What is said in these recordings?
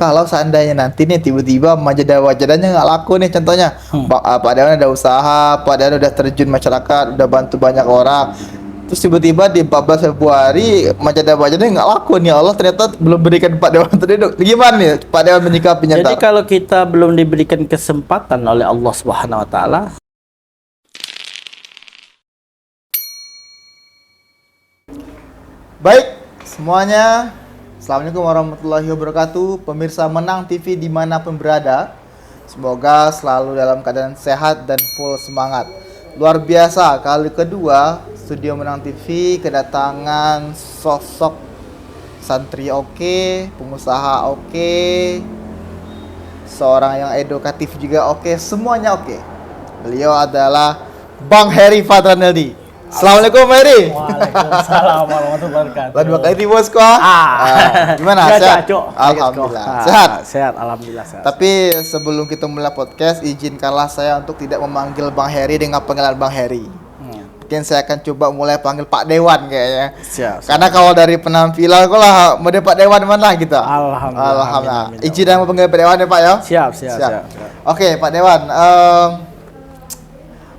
kalau seandainya nanti nih tiba-tiba majadah-majadahnya nggak laku nih, contohnya Pak Dewan ada usaha, Pak Dewan udah terjun masyarakat, udah bantu banyak orang, terus tiba-tiba di 14 Februari majadah-majadahnya nggak laku nih, Allah ternyata belum berikan Pak Dewan tadi, gimana nih Pak Dewan menyikapinya? Jadi kalau kita belum diberikan kesempatan oleh Allah Subhanahu wa taala, baik semuanya, Assalamualaikum warahmatullahi wabarakatuh. Pemirsa Menang TV dimanapun berada, semoga selalu dalam keadaan sehat dan full semangat. Luar biasa, kali kedua Studio Menang TV kedatangan sosok santri oke, pengusaha oke, seorang yang edukatif juga oke, semuanya oke. Beliau adalah Bang Heri Fadraneldi. Assalamualaikum Heri. Waalaikumsalam warahmatullahi wabarakatuh. Dua kali bosku. Gimana? Sehat? Alhamdulillah. Sehat. Sehat, alhamdulillah sehat. Tapi sebelum kita mulai podcast, izinkanlah saya untuk tidak memanggil Bang Heri dengan panggilan Bang Heri. Mungkin saya akan coba mulai panggil Pak Dewan kayaknya. Siap. Karena kalau dari penampilan kok lah mode Pak Dewan mana gitu. Alhamdulillah. Izin dan panggil Pak Dewan ya Pak ya. Siap. Oke, Pak Dewan.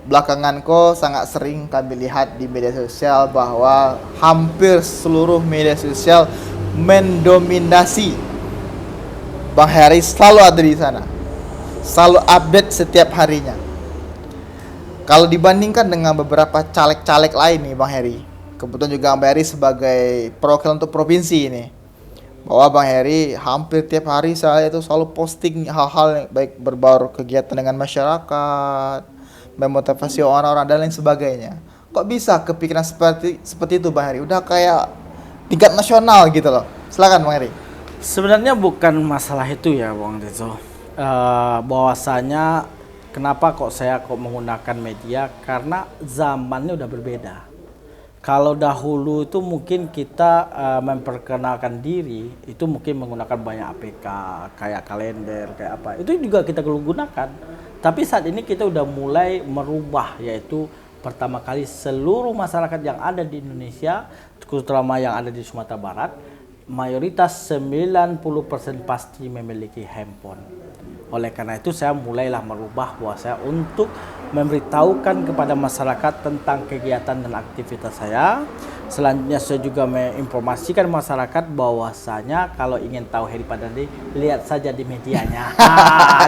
Belakangan kok sangat sering kami lihat di media sosial bahwa hampir seluruh media sosial mendominasi Bang Heri, selalu ada di sana, selalu update setiap harinya. Kalau dibandingkan dengan beberapa caleg-caleg lain nih Bang Heri, kebetulan juga Bang Heri sebagai perwakilan untuk provinsi ini, bahwa Bang Heri hampir tiap hari saya itu selalu posting hal-hal yang baik berbau kegiatan dengan masyarakat, memotivasi orang-orang dan lain sebagainya. Kok bisa kepikiran seperti itu Bang Heri? Udah kayak tingkat nasional gitu loh. Silakan Bang Heri. Sebenarnya bukan masalah itu ya Bang Dezo. Bahwasanya kenapa saya menggunakan media, karena zamannya udah berbeda. Kalau dahulu itu mungkin kita memperkenalkan diri itu mungkin menggunakan banyak APK, kayak kalender, kayak apa. Itu juga kita gunakan. Tapi saat ini kita udah mulai merubah, yaitu pertama kali seluruh masyarakat yang ada di Indonesia, terutama yang ada di Sumatera Barat, mayoritas 90% pasti memiliki handphone. Oleh karena itu saya mulailah merubah bahwa saya untuk memberitahukan kepada masyarakat tentang kegiatan dan aktivitas saya. Selanjutnya saya juga menginformasikan masyarakat bahwasanya kalau ingin tahu Heri Fadraneldi, lihat saja di medianya.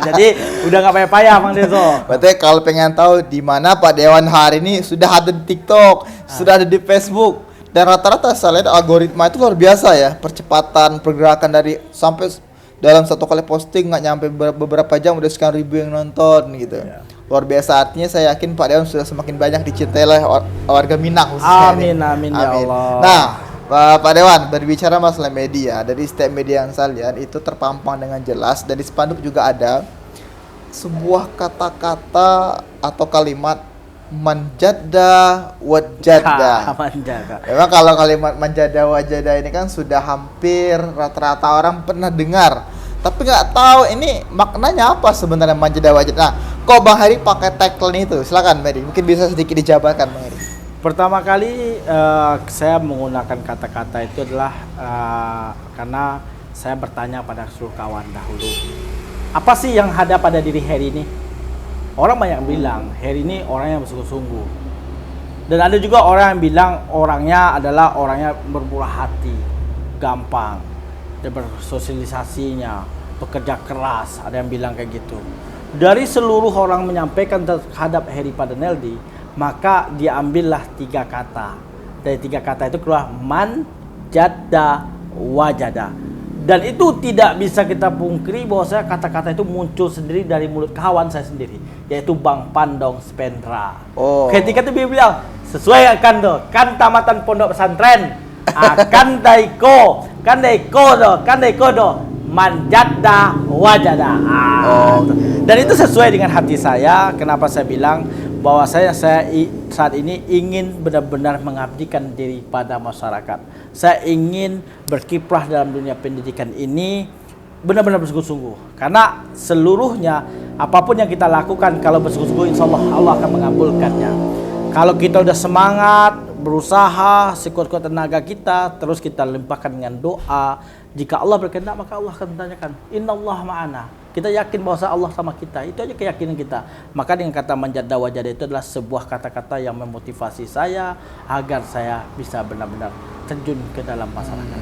Jadi udah nggak payah-payah Bang Dezo. Berarti kalau pengen tahu di mana Pak Dewan hari ini, sudah ada di TikTok, sudah ada di Facebook. Dan rata-rata saya lihat algoritma itu luar biasa ya, percepatan pergerakan dari sampai dalam satu kali posting nggak nyampe beberapa jam udah sekian ribu yang nonton gitu. Luar biasa, artinya saya yakin Pak Dewan sudah semakin banyak dicintai oleh warga Minang khususnya. Amin ya Allah. Nah, Pak Dewan, berbicara masalah media, dari setiap media yang saya lihat itu terpampang dengan jelas, dan di spanduk juga ada sebuah kata-kata atau kalimat manjada wajada. Memang kalau kalimat manjada wajada ini kan sudah hampir rata-rata orang pernah dengar, tapi nggak tahu ini maknanya apa sebenarnya manjada wajada. Nah, kok Bang Heri pakai tagline itu? Silakan Heri, mungkin bisa sedikit dijabarkan Bang Heri. Pertama kali saya menggunakan kata-kata itu adalah karena saya bertanya pada seluruh kawan dahulu, apa sih yang ada pada diri Heri ini? Orang banyak bilang Heri ini orang yang bersungguh-sungguh, dan ada juga orang yang bilang orangnya adalah orangnya bermurah hati, gampang, dan bersosialisasinya, bekerja keras. Ada yang bilang kayak gitu. Dari seluruh orang menyampaikan terhadap Heri Fadraneldi, maka diambillah 3 kata. Dari 3 kata itu keluar man, jada, wajada. Dan itu tidak bisa kita pungkiri bahwa kata-kata itu muncul sendiri dari mulut kawan saya sendiri, yaitu Bang Pandong Spendra. Ketika itu dia bilang, sesuai kan tamatan pondok pesantren, kan daiko do, manjada wajada. Dan itu sesuai dengan hati saya. Kenapa saya bilang bahwa saya saat ini ingin benar-benar mengabdikan diri pada masyarakat. Saya ingin berkiprah dalam dunia pendidikan ini benar-benar bersungguh-sungguh. Karena seluruhnya apapun yang kita lakukan kalau bersungguh-sungguh, insya Allah Allah akan mengabulkannya. Kalau kita udah semangat berusaha sekuat-kuat tenaga kita, terus kita limpahkan dengan doa. Jika Allah berkehendak, maka Allah akan menanyakan, Innallaha ma'ana. Kita yakin bahwa Allah sama kita. Itu aja keyakinan kita. Maka dengan kata manjada wajada itu adalah sebuah kata-kata yang memotivasi saya agar saya bisa benar-benar terjun ke dalam masyarakat.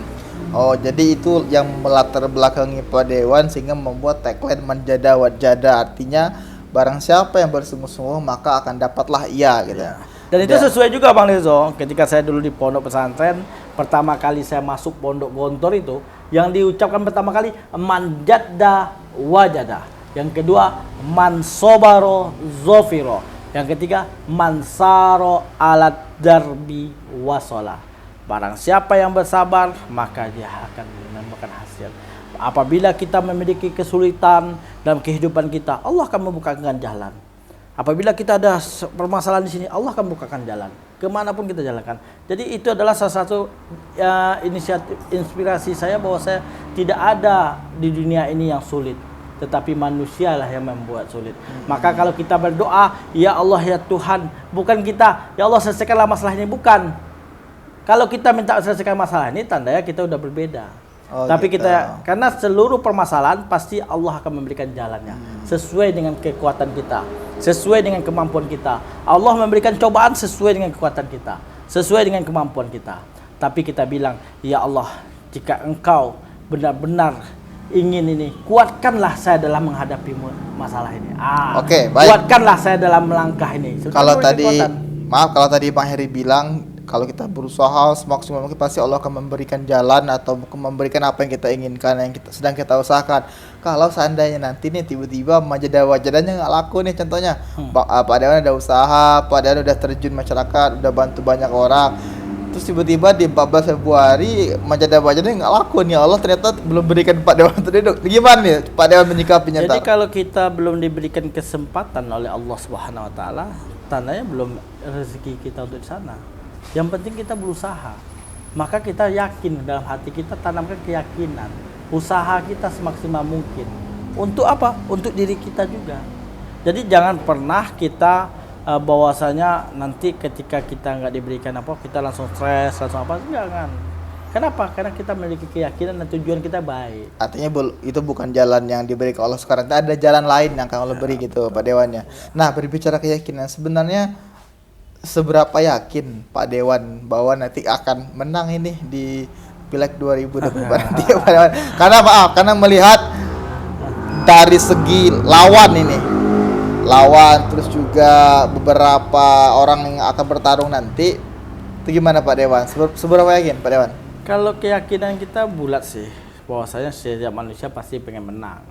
Oh, jadi itu yang melatar belakangi Pak Dewan sehingga membuat tagline manjada wajada, artinya barang siapa yang bersungguh-sungguh maka akan dapatlah ia gitu. Dan itu sesuai juga Bang Lezo, ketika saya dulu di pondok pesantren, pertama kali saya masuk pondok Gontor itu, yang diucapkan pertama kali manjada wajada. Yang kedua mansobaro zofiro. Yang ketiga mansaro alat darbi wasola. Barang siapa yang bersabar maka dia akan menemukan hasil. Apabila kita memiliki kesulitan dalam kehidupan kita, Allah akan membukakan jalan. Apabila kita ada permasalahan di sini, Allah akan bukakan jalan kemanapun kita jalankan. Jadi itu adalah salah satu inisiatif, inspirasi saya bahwa saya tidak ada di dunia ini yang sulit, tetapi manusialah yang membuat sulit. Maka kalau kita berdoa, ya Allah ya Tuhan, bukan kita, ya Allah selesaikanlah masalah ini, bukan. Kalau kita minta selesaikan masalah ini, tandanya kita udah berbeda. Tapi gitu. Karena seluruh permasalahan pasti Allah akan memberikan jalannya sesuai dengan kekuatan kita, sesuai dengan kemampuan kita. Allah memberikan cobaan sesuai dengan kekuatan kita, sesuai dengan kemampuan kita. Tapi kita bilang, ya Allah, jika Engkau benar-benar ingin ini, kuatkanlah saya dalam menghadapi masalah ini. Oke, baik. Kuatkanlah saya dalam melangkah ini. Kalau tadi, maaf, kalau tadi Bang Heri bilang kalau kita berusaha semaksimal mungkin pasti Allah akan memberikan jalan atau memberikan apa yang kita inginkan, yang sedang kita usahakan. Kalau seandainya nanti nih tiba-tiba manjada wajadanya nggak laku nih, contohnya Pak Dewan ada usaha, Pak Dewan udah terjun masyarakat, udah bantu banyak orang, terus tiba-tiba di 14 Februari manjada wajadanya nggak laku nih, Allah ternyata belum berikan Pak Dewan terhidup. Gimana nih Pak Dewan menyikapinya? Jadi kalau kita belum diberikan kesempatan oleh Allah Subhanahu Wa Taala, tandanya belum rezeki kita untuk di sana. Yang penting kita berusaha. Maka kita yakin dalam hati kita, tanamkan keyakinan. Usaha kita semaksimal mungkin. Untuk apa? Untuk diri kita juga. Jadi jangan pernah kita bahwasanya nanti ketika kita nggak diberikan apa, kita langsung stres, langsung apa. Jangan. Kenapa? Karena kita memiliki keyakinan dan tujuan kita baik. Artinya itu bukan jalan yang diberi ke Allah sekarang. Ada jalan lain yang akan Allah beri gitu Pak Dewannya. Nah, berbicara keyakinan, sebenarnya seberapa yakin Pak Dewan bahwa nanti akan menang ini di Pileg 2024 nanti Pak Dewan? Karena maaf, karena melihat dari segi lawan ini, terus juga beberapa orang yang akan bertarung nanti, itu gimana Pak Dewan? Seberapa yakin Pak Dewan? Kalau keyakinan kita bulat sih, bahwasanya setiap manusia pasti pengen menang,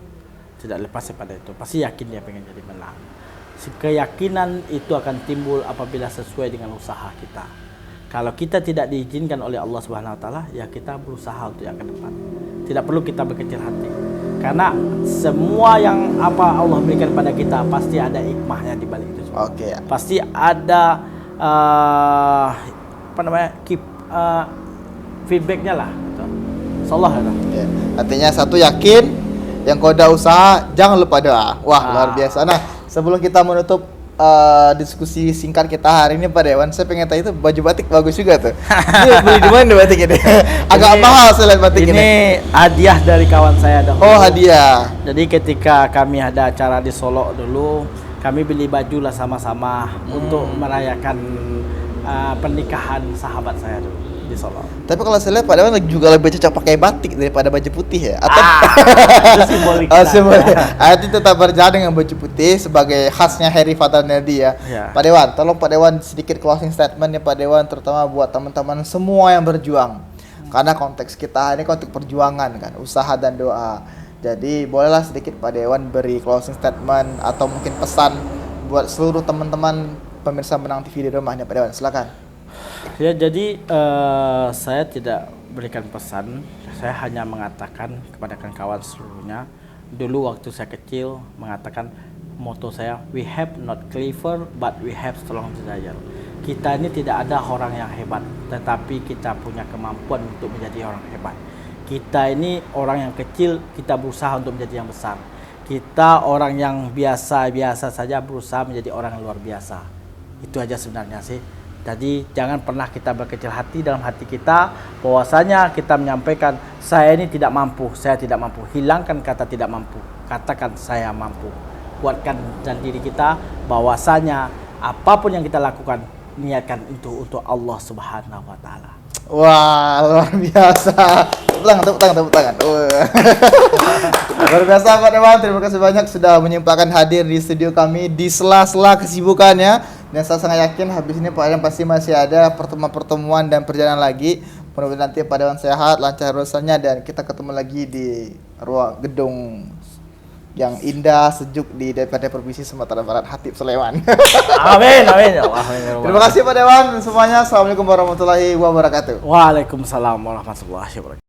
tidak lepas daripada itu, pasti yakin dia pengen jadi menang. Keyakinan itu akan timbul apabila sesuai dengan usaha kita. Kalau kita tidak diizinkan oleh Allah Subhanahu Wa Taala, ya kita berusaha untuk yang ke depan. Tidak perlu kita berkecil hati, karena semua yang apa Allah berikan pada kita pasti ada hikmahnya di balik itu semua. Oke. Pasti ada feedbacknya lah. Gitu. Insyaallah ya. Ya. Artinya satu yakin, yang kau udah usaha jangan lupa doa. Wah, luar biasa. Nah, sebelum kita menutup diskusi singkat kita hari ini Pak Dewan, saya pengen tanya itu baju batik bagus juga tuh. Ini beli di mana batik ini? Agak mahal saya lihat batik ini. Ini hadiah dari kawan saya dahulu. Oh, hadiah. Jadi ketika kami ada acara di Solo dulu, kami beli baju lah sama-sama untuk merayakan pernikahan sahabat saya dulu di Solo. Tapi kalau saya lihat Pak Dewan juga lebih cocok pakai batik daripada baju putih ya? Atau itu simbolik. Oh, simbolik. Arti tetap berjalan dengan baju putih sebagai khasnya Heri Fataneldi ya. Pak Dewan, tolong Pak Dewan sedikit closing statement ya Pak Dewan, terutama buat teman-teman semua yang berjuang. Karena konteks kita ini konteks perjuangan kan, usaha dan doa. Jadi bolehlah sedikit Pak Dewan beri closing statement atau mungkin pesan buat seluruh teman-teman pemirsa Menang TV di rumahnya Pak Dewan. Silakan. Ya, jadi saya tidak berikan pesan, saya hanya mengatakan kepada kawan seluruhnya. Dulu waktu saya kecil mengatakan moto saya, we have not clever but we have strong desire. Kita ini tidak ada orang yang hebat, tetapi kita punya kemampuan untuk menjadi orang hebat. Kita ini orang yang kecil, kita berusaha untuk menjadi yang besar. Kita orang yang biasa-biasa saja berusaha menjadi orang yang luar biasa. Itu aja sebenarnya sih. Jadi jangan pernah kita berkecil hati dalam hati kita, bahwasanya kita menyampaikan saya ini tidak mampu, saya tidak mampu. Hilangkan kata tidak mampu, katakan saya mampu. Kuatkan dalam diri kita bahwasanya apapun yang kita lakukan niatkan untuk Allah Subhanahu wa taala. Wah, luar biasa. Tepuk tangan. Wah. Luar biasa Pak Dewan, terima kasih banyak sudah menyempatkan hadir di studio kami di sela-sela kesibukannya. Dan saya sangat yakin habis ini Pak Dewan pasti masih ada pertemuan-pertemuan dan perjalanan lagi. Mudah-mudahan nanti Pak Dewan sehat, lancar urusannya, dan kita ketemu lagi di ruang gedung yang indah, sejuk di DPRD Provinsi Sumatera Barat, Hatip Sleman. Amin, amin. Terima kasih Pak Dewan semuanya. Assalamualaikum warahmatullahi wabarakatuh. Waalaikumsalam warahmatullahi wabarakatuh.